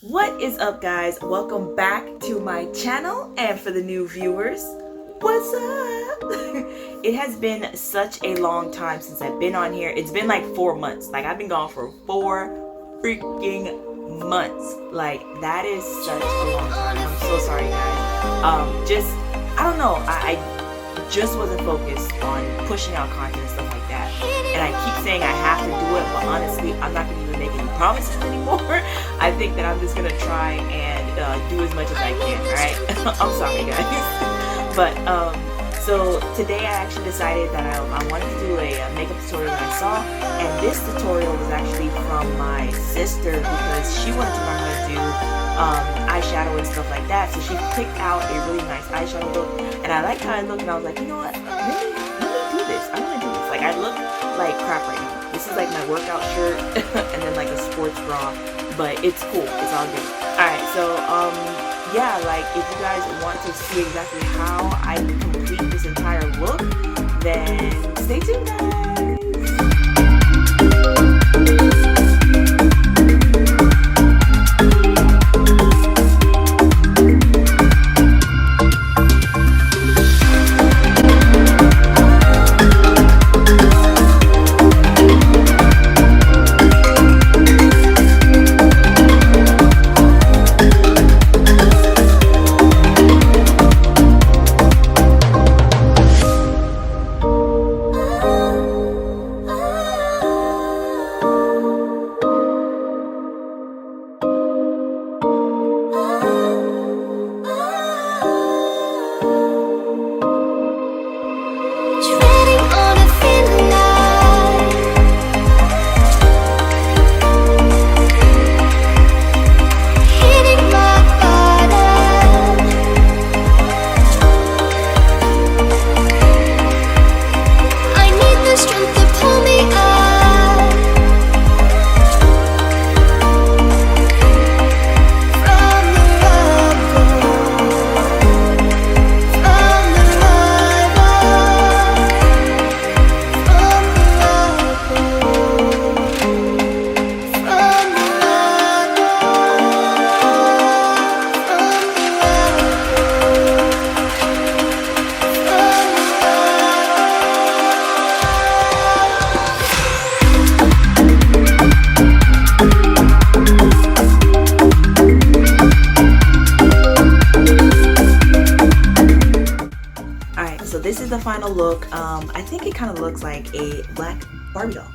What is up, guys? Welcome back to my channel, and for the new viewers, what's up? It has been such a long time since I've been on here. It's been like 4 months. Like, I've been gone for 4 freaking months. Like, that is such a long time. I'm so sorry, guys. I don't know. I just wasn't focused on pushing out content and stuff like that. And I keep saying I have to do it, but honestly, I'm not gonna even make any promises anymore. I think that I'm just gonna try and do as much as I can, alright? I'm sorry, guys. But, so today I actually decided that I wanted to do a makeup tutorial that I saw, and this tutorial was actually from my sister because she wanted to learn how to do eyeshadow and stuff like that. So she picked out a really nice eyeshadow look, and I liked how it looked, and I was like, you know what? Let me do this. I want to do this. Like, I look like crap right now. This is like my workout shirt and then like a sports bra, but it's cool. It's all good. Alright, so yeah, like if you guys want to see exactly how I complete this entire look, then stay tuned, guys. This is the final look. I think it kind of looks like a black Barbie doll.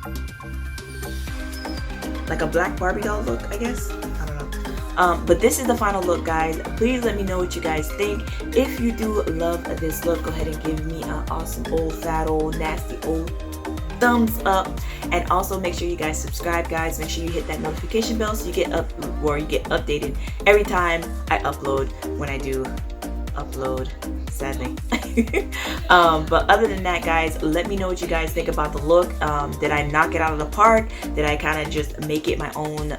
Like a black Barbie doll look, I guess. I don't know. But this is the final look, guys. Please let me know what you guys think. If you do love this look, go ahead and give me an awesome old fat old nasty old thumbs up. And also make sure you guys subscribe, guys. Make sure you hit that notification bell so you get updated every time I upload, when I do upload, sadly. But other than that, guys, let me know what you guys think about the look. Did I knock it out of the park? Did I kind of just make it my own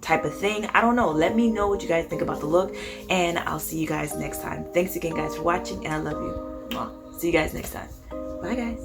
type of thing? I don't know. Let me know what you guys think about the look, and I'll see you guys next time. Thanks again, guys, for watching, and I love you. See you guys next time. Bye, guys.